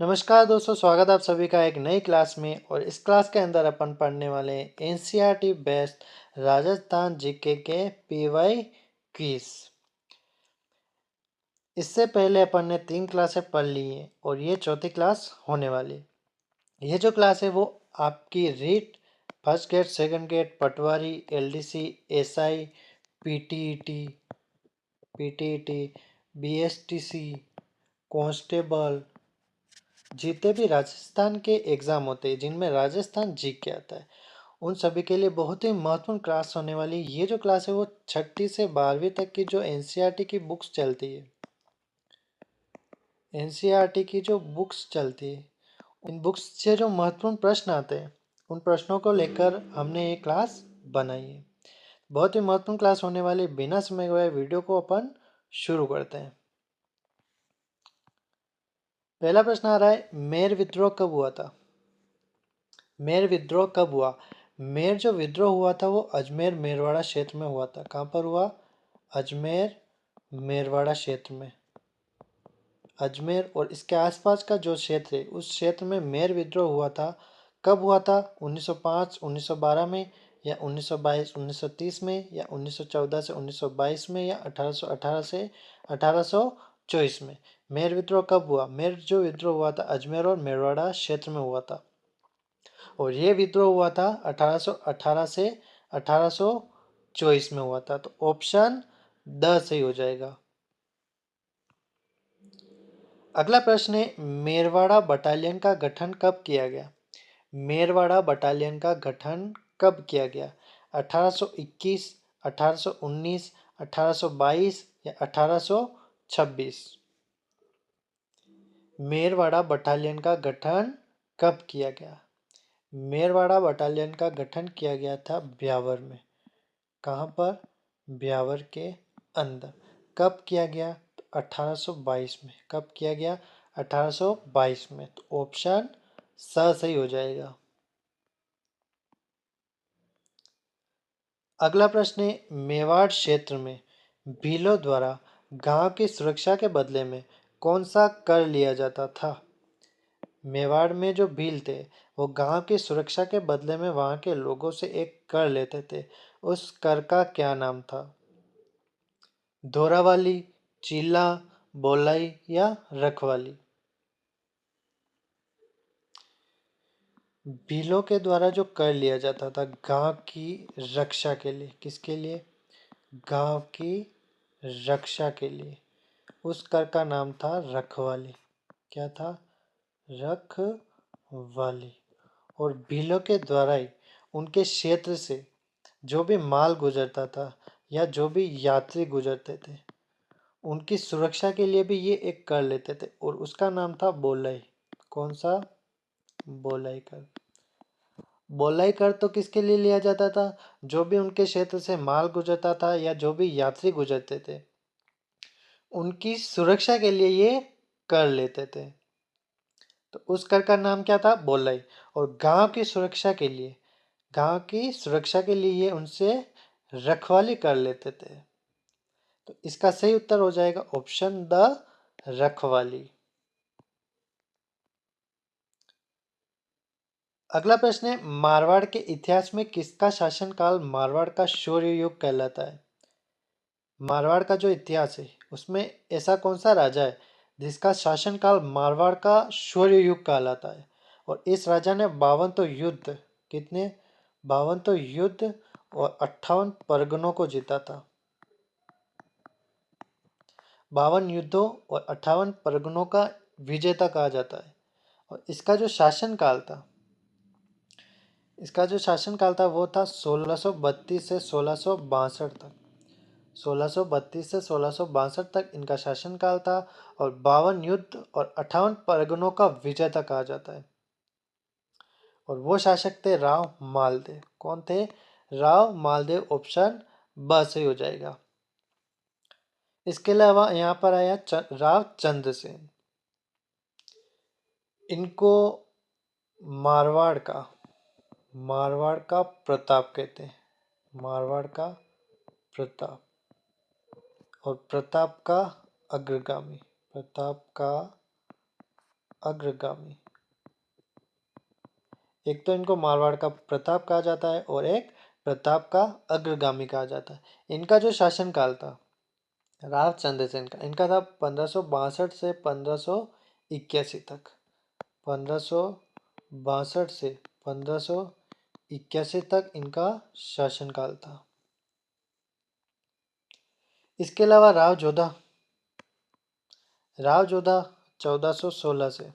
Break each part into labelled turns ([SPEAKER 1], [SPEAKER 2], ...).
[SPEAKER 1] नमस्कार दोस्तों, स्वागत है आप सभी का एक नई क्लास में। और इस क्लास के अंदर अपन पढ़ने वाले हैं एनसीईआरटी बेस्ड राजस्थान जीके के पीवाई क्विज। इससे पहले अपन ने 3 क्लासें पढ़ ली हैं और ये चौथी क्लास होने वाली। ये जो क्लास है वो आपकी REET, first grade, second grade, patwari, LDC, SI, PTET, BSTC, constable, जितने भी राजस्थान के एग्जाम होते हैं जिनमें राजस्थान जीके आता है उन सभी के लिए बहुत ही महत्वपूर्ण क्लास होने वाली। ये जो क्लास है वो 6ठी से 12वीं तक की जो एनसीईआरटी की बुक्स चलती है, एनसीईआरटी की जो बुक्स चलती है, इन बुक्स से जो महत्वपूर्ण प्रश्न आते हैं उन प्रश्नों को लेकर हमने ये क्लास बनाई है। बहुत ही महत्वपूर्ण क्लास होने वाली। बिना समय गवाए वीडियो को अपन शुरू करते हैं। पहला प्रश्न आ रहा है, मेर विद्रोह कब हुआ था? मेर विद्रोह कब हुआ? मेर जो विद्रोह हुआ था वो अजमेर मेरवाड़ा क्षेत्र में हुआ था। कहाँ पर हुआ? अजमेर मेरवाड़ा क्षेत्र में। अजमेर और इसके आसपास का जो क्षेत्र है उस क्षेत्र में मेर विद्रोह हुआ था। कब हुआ था? 1905 1912 में, या 1922 1930 में, या 1914 से 1922 में, या 1818 से 1824 में। मेर विद्रोह कब हुआ? मेर जो विद्रोह हुआ था अजमेर और मेरवाड़ा क्षेत्र में हुआ था और ये विद्रोह हुआ था 1818 से 1824 में हुआ था। तो ऑप्शन द सही हो जाएगा। अगला प्रश्न है, मेरवाड़ा बटालियन का गठन कब किया गया? मेरवाड़ा बटालियन का गठन कब किया गया? 1821, 1819, 1822 या 1826? मेरवाड़ा बटालियन का गठन कब किया गया? मेरवाड़ा बटालियन का गठन किया गया था ब्यावर में। कहाँ पर? ब्यावर के अंदर। कब किया गया? तो 1822 में। कब किया गया? 1822 में। तो ऑप्शन स सही हो जाएगा। अगला प्रश्न है, मेवाड़ क्षेत्र में भीलों द्वारा गांव की सुरक्षा के बदले में कौन सा कर लिया जाता था? मेवाड़ में जो भील थे वो गांव की सुरक्षा के बदले में वहां के लोगों से एक कर लेते थे। उस कर का क्या नाम था? धोरावाली, चीला, बोलाई या रखवाली? भीलों के द्वारा जो कर लिया जाता था गांव की रक्षा के लिए, किसके लिए? गांव की रक्षा के लिए, उस कर का नाम था रखवाली। क्या था? रखवाली। और भीलों के द्वारा ही उनके क्षेत्र से जो भी माल गुजरता था या जो भी यात्री गुजरते थे उनकी सुरक्षा के लिए भी ये एक कर लेते थे और उसका नाम था बोलाई। कौन सा? बोलाई कर। बोलाई कर तो किसके लिए लिया जाता था? जो भी उनके क्षेत्र से माल गुजरता था या जो भी यात्री गुजरते थे उनकी सुरक्षा के लिए ये कर लेते थे। तो उस कर का नाम क्या था? बोलाई। और गांव की सुरक्षा के लिए, गांव की सुरक्षा के लिए ये उनसे रखवाली कर लेते थे। तो इसका सही उत्तर हो जाएगा ऑप्शन द, रखवाली। अगला प्रश्न है, मारवाड़ के इतिहास में किसका शासनकाल मारवाड़ का शौर्य युग कहलाता है? मारवाड़ का जो इतिहास है उसमें ऐसा कौन सा राजा है जिसका शासनकाल मारवाड़ का शौर्य युग कहलाता है? और इस राजा ने 52 तो युद्ध, कितने? 52 तो युद्ध और 58 परगनों को जीता था। 52 युद्धों और 58 परगनों का विजेता कहा जाता है। और इसका जो शासनकाल था, इसका जो शासनकाल था वो था 1632 से 1662 तक। 1632 से 1662 तक इनका शासनकाल था और 52 युद्ध और 58 परगनों का विजेता कहा जाता है। और वो शासक थे राव मालदेव। कौन थे? राव मालदेव। ऑप्शन ब सही हो जाएगा। इसके अलावा यहाँ पर आया राव चंद्रसेन। इनको मारवाड़ का, मारवाड़ का प्रताप कहते हैं। मारवाड़ का प्रताप और प्रताप का अग्रगामी, प्रताप का अग्रगामी। एक तो इनको मारवाड़ का प्रताप कहा जाता है और एक प्रताप का अग्रगामी कहा जाता है। इनका जो शासनकाल था राव चंद्रसेन का, इनका था 1562 से 1581 तक। 1562 से 1581 तक इनका शासनकाल था। इसके अलावा राव जोधा 1416 से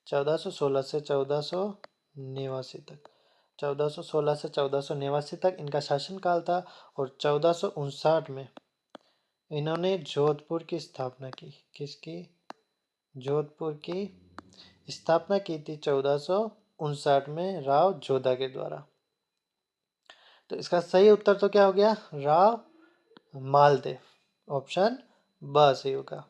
[SPEAKER 1] 1489 तक, 1416 से 1489 तक इनका शासनकाल था। और 1459 में इन्होंने जोधपुर की स्थापना की। किसकी? जोधपुर की स्थापना की थी 1459 में राव जोधा के द्वारा। तो इसका सही उत्तर तो क्या हो गया? राव मालदेव। ऑप्शन ब सही होगा।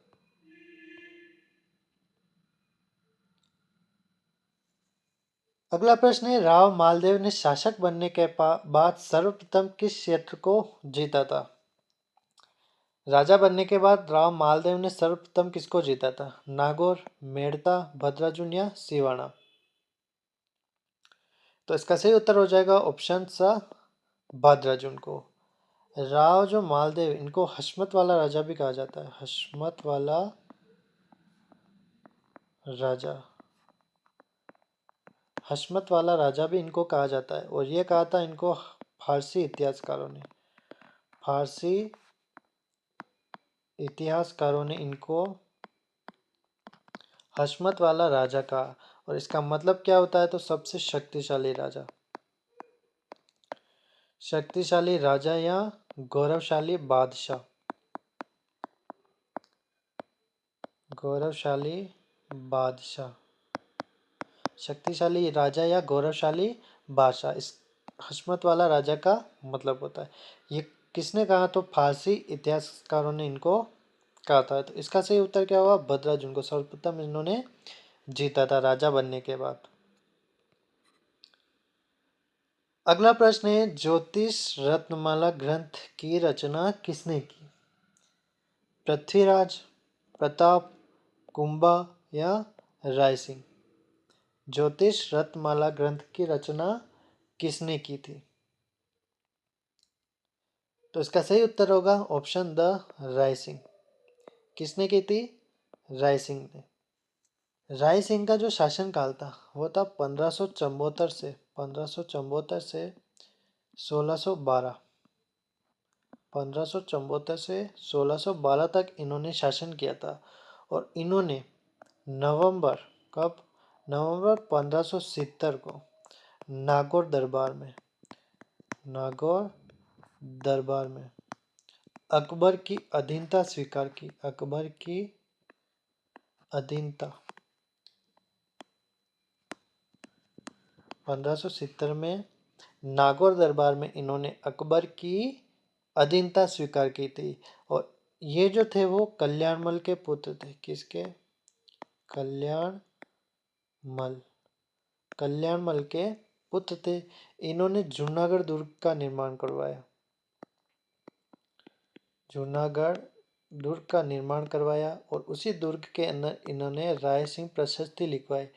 [SPEAKER 1] अगला प्रश्न है, राव मालदेव ने शासक बनने के बाद सर्वप्रथम किस क्षेत्र को जीता था? राजा बनने के बाद राव मालदेव ने सर्वप्रथम किसको जीता था? नागौर, मेड़ता, भद्राजुन या सिवाना? तो इसका सही उत्तर हो जाएगा ऑप्शन सा, भद्राजुन को। राव जो मालदेव, इनको हशमत वाला राजा भी कहा जाता है। हशमत वाला राजा, हशमत वाला राजा भी इनको कहा जाता है। और ये कहा था इनको फारसी इतिहासकारों ने। फारसी इतिहासकारों ने इनको हशमत वाला राजा कहा। और इसका मतलब क्या होता है? तो सबसे शक्तिशाली राजा, शक्तिशाली राजा या गौरवशाली बादशाह। गौरवशाली बादशाह, शक्तिशाली राजा या गौरवशाली बादशाह, इस हशमत वाला राजा का मतलब होता है। ये किसने कहा? तो फारसी इतिहासकारों ने इनको कहा था। तो इसका सही उत्तर क्या हुआ? भद्राजुन को सर्वप्रथम इन्होंने जीता था राजा बनने के बाद। अगला प्रश्न है, ज्योतिष रत्नमाला ग्रंथ की रचना किसने की? पृथ्वीराज, प्रताप, कुंभा या राय सिंह? ज्योतिष रत्नमाला ग्रंथ की रचना किसने की थी? तो इसका सही उत्तर होगा ऑप्शन द, राय सिंह। किसने की थी? राय सिंह ने। राय सिंह का जो शासनकाल था वो था 1574 से 1612। 1574 से 1612 तक इन्होंने शासन किया था। और इन्होंने नवंबर, कब? नवंबर 1570 को नागौर दरबार में, नागौर दरबार में अकबर की अधीनता स्वीकार की। अकबर की अधीनता 1570 में नागौर दरबार में इन्होंने अकबर की अधीनता स्वीकार की थी। और ये जो थे वो कल्याणमल के पुत्र थे। किसके? कल्याणमल, कल्याणमल के पुत्र थे। इन्होंने जूनागढ़ दुर्ग का निर्माण करवाया। जूनागढ़ दुर्ग का निर्माण करवाया और उसी दुर्ग के अंदर इन्होंने राय सिंह प्रशस्ति लिखवाई।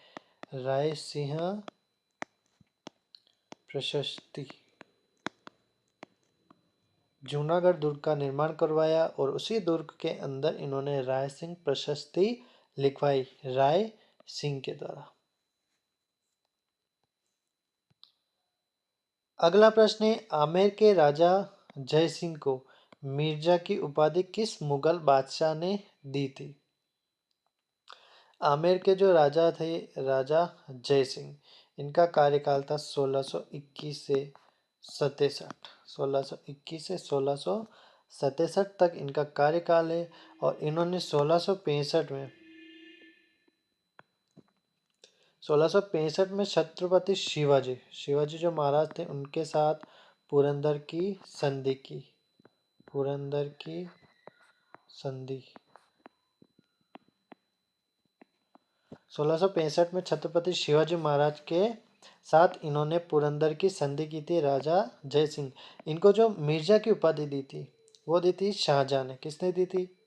[SPEAKER 1] राय सिंह प्रशस्ति, जूनागढ़ दुर्ग का निर्माण करवाया और उसी दुर्ग के अंदर इन्होंने राय सिंह प्रशस्ति लिखवाई, राय सिंह के द्वारा। अगला प्रश्न है, आमेर के राजा जय सिंह को मिर्जा की उपाधि किस मुगल बादशाह ने दी थी? आमेर के जो राजा थे, राजा जय सिंह, इनका कार्यकाल था 1621 से 67। 1621 से 1667 तक इनका कार्यकाल है। और इन्होंने 1665 में छत्रपति शिवाजी, शिवाजी जो महाराज थे उनके साथ पुरंदर की संधि की। पुरंदर की संधि 1665 में छत्रपति शिवाजी महाराज के साथ इन्होंने पुरंदर की संधि की थी राजा जय सिंह। इनको जो मिर्जा की उपाधि दी थी वो दी थी शाहजहां ने। किसने दी थी?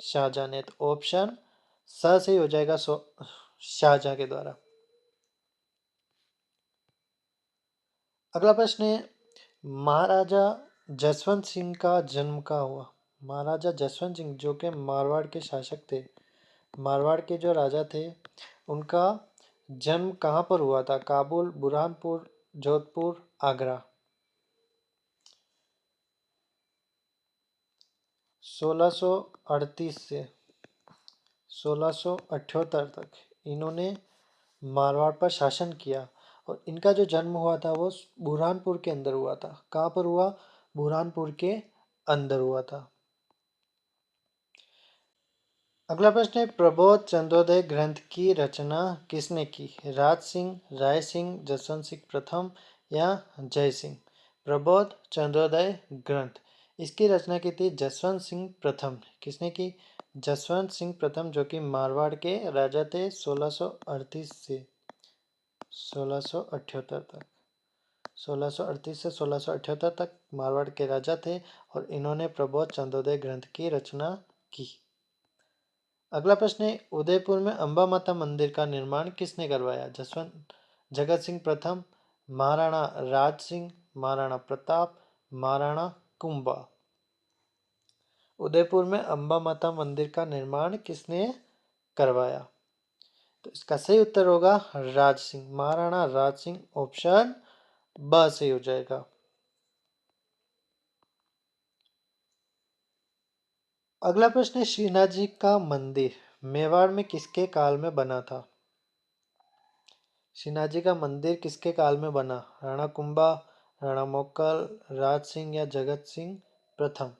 [SPEAKER 1] शाहजहां ने। तो ऑप्शन स सही हो जाएगा, शाहजहां के द्वारा। अगला प्रश्न है, महाराजा जसवंत सिंह का जन्म कहाँ हुआ? महाराजा जसवंत सिंह जो कि मारवाड़ के शासक थे, मारवाड़ के जो राजा थे, उनका जन्म कहाँ पर हुआ था? काबुल, बुरहानपुर, जोधपुर, आगरा। 1638 से 1678 तक इन्होंने मारवाड़ पर शासन किया और इनका जो जन्म हुआ था वो बुरहानपुर के अंदर हुआ था। कहाँ पर हुआ? बुरहानपुर के अंदर हुआ था। अगला प्रश्न है, प्रबोध चंद्रोदय ग्रंथ की रचना किसने की? राज सिंह, राय सिंह, जसवंत सिंह प्रथम या जय सिंह? प्रबोध चंद्रोदय ग्रंथ, इसकी रचना की थी जसवंत सिंह प्रथम। किसने की? जसवंत सिंह प्रथम, जो कि मारवाड़ के राजा थे 1638 से 1678 तक। 1638 से 1678 तक मारवाड़ के राजा थे और इन्होंने प्रबोध चंद्रोदय ग्रंथ की रचना की। अगला प्रश्न है, उदयपुर में अंबा माता मंदिर का निर्माण किसने करवाया? जगत सिंह प्रथम, महाराणा राज सिंह, महाराणा प्रताप, महाराणा कुंभा। उदयपुर में अंबा माता मंदिर का निर्माण किसने करवाया? तो इसका सही उत्तर होगा राज सिंह, महाराणा राज सिंह। ऑप्शन ब सही हो जाएगा। अगला प्रश्न है, श्रीनाथ जी का मंदिर मेवाड़ में किसके काल में बना था? श्रीनाथ जी का मंदिर किसके काल में बना? राणा कुंभा, राणा मोक्कल, राज सिंह या जगत सिंह प्रथम?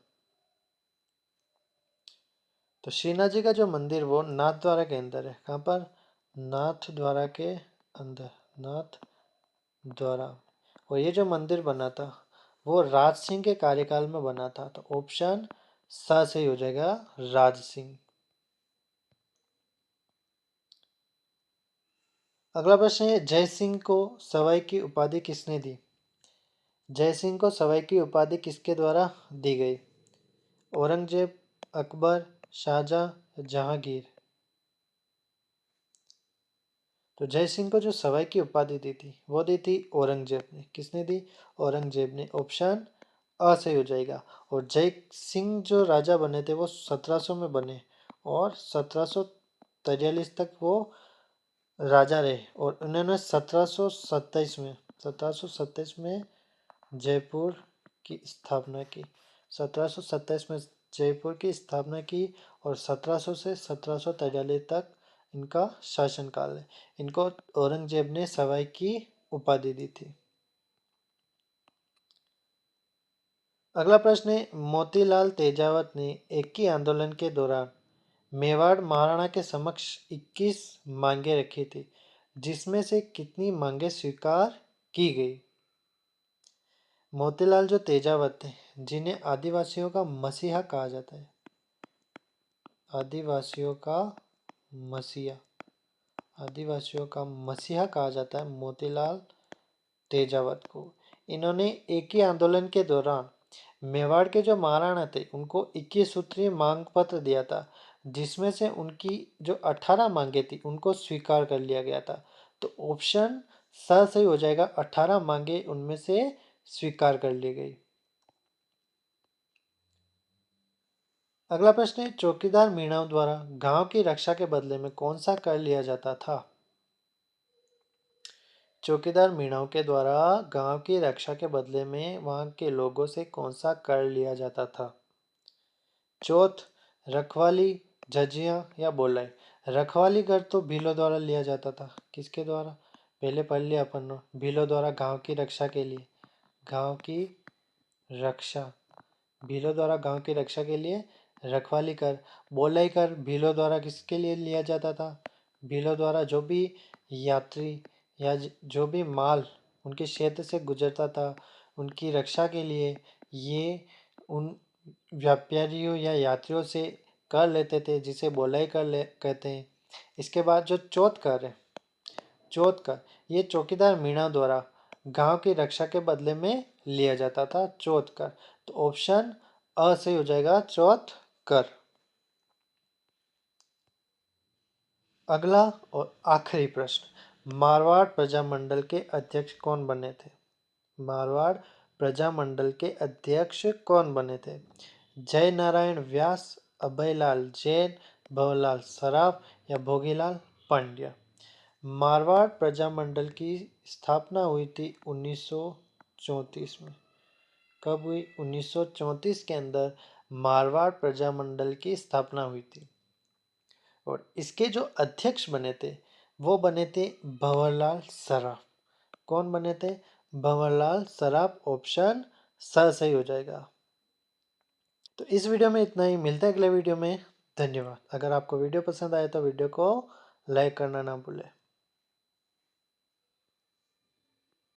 [SPEAKER 1] तो श्रीनाथ जी का जो मंदिर वो नाथ द्वारा के अंदर है। कहाँ पर? नाथ द्वारा के अंदर, नाथ द्वारा। और ये जो मंदिर बना था वो राज सिंह के कार्यकाल में बना था। तो ऑप्शन सा सही हो जाएगा, राज सिंह। अगला प्रश्न है, जय सिंह को सवाई की उपाधि किसने दी? जय सिंह को सवाई की उपाधि किसके द्वारा दी गई? औरंगजेब, अकबर, शाहजहां, जहांगीर? तो जय सिंह को जो सवाई की उपाधि दी थी वो दी थी औरंगजेब ने। किसने दी? औरंगजेब ने। ऑप्शन अ सही हो जाएगा। और जय सिंह जो राजा बने थे वो 1700 में बने और 1743 तक वो राजा रहे और उन्होंने 1727 में जयपुर की स्थापना की। 1727 में जयपुर की स्थापना की और 1700 से 1743 तक इनका शासनकाल है। इनको औरंगजेब ने सवाई की उपाधि दी थी। अगला प्रश्न है, मोतीलाल तेजावत ने एकी आंदोलन के दौरान मेवाड़ महाराणा के समक्ष 21 मांगे रखी थी, जिसमें से कितनी मांगे स्वीकार की गई? मोतीलाल जो तेजावत थे, जिन्हें आदिवासियों का मसीहा कहा जाता है, आदिवासियों का मसीहा, आदिवासियों का मसीहा कहा जाता है मोतीलाल तेजावत को। इन्होंने एक ही आंदोलन के दौरान मेवाड़ के जो महाराणा थे उनको 21 सूत्रीय मांग पत्र दिया था, जिसमें से उनकी जो 18 मांगे थी उनको स्वीकार कर लिया गया था। तो ऑप्शन स सही हो जाएगा, 18 मांगे उनमें से स्वीकार कर ली गई। अगला प्रश्न है, चौकीदार मीणाओं द्वारा गांव की रक्षा के बदले में कौन सा कर लिया जाता था? चौकीदार मीणाओं के द्वारा गांव की रक्षा के बदले में वहां के लोगों से कौन सा कर लिया जाता था? चौथ, रखवाली, जजिया या बोलाई? रखवाली कर तो भीलों द्वारा लिया जाता था। किसके द्वारा? पहले पढ़ लिया अपन, भीलों द्वारा गांव की रक्षा के लिए, गांव की रक्षा, भीलों द्वारा गांव की रक्षा के लिए रखवाली कर। बोलाई कर भीलों द्वारा किसके लिए लिया जाता था? भीलों द्वारा जो भी यात्री या जो भी माल उनके क्षेत्र से गुजरता था उनकी रक्षा के लिए ये उन व्यापारियों या यात्रियों से कर लेते थे, जिसे बोलाई कर ले कहते हैं। इसके बाद जो चौथ कर है, चौथ कर ये चौकीदार मीणा द्वारा गांव की रक्षा के बदले में लिया जाता था, चौथ कर। तो ऑप्शन अ सही हो जाएगा, चौथ कर। अगला और आखिरी प्रश्न, मारवाड़ प्रजामंडल के अध्यक्ष कौन बने थे? मारवाड़ प्रजामंडल के अध्यक्ष कौन बने थे? जय नारायण व्यास, अभयलाल जैन, भवरलाल सराफ या भोगीलाल पांड्या। मारवाड़ प्रजामंडल की स्थापना हुई थी 1934 में। कब हुई? 1934 के अंदर मारवाड़ प्रजामंडल की स्थापना हुई थी। और इसके जो अध्यक्ष बने थे वो बने थे भंवरलाल सराफ। कौन बने थे? भंवरलाल सराफ। ऑप्शन स सही हो जाएगा। तो इस वीडियो में इतना ही, मिलते हैं अगले वीडियो में। धन्यवाद। अगर आपको वीडियो पसंद आए तो वीडियो को लाइक करना ना भूलें।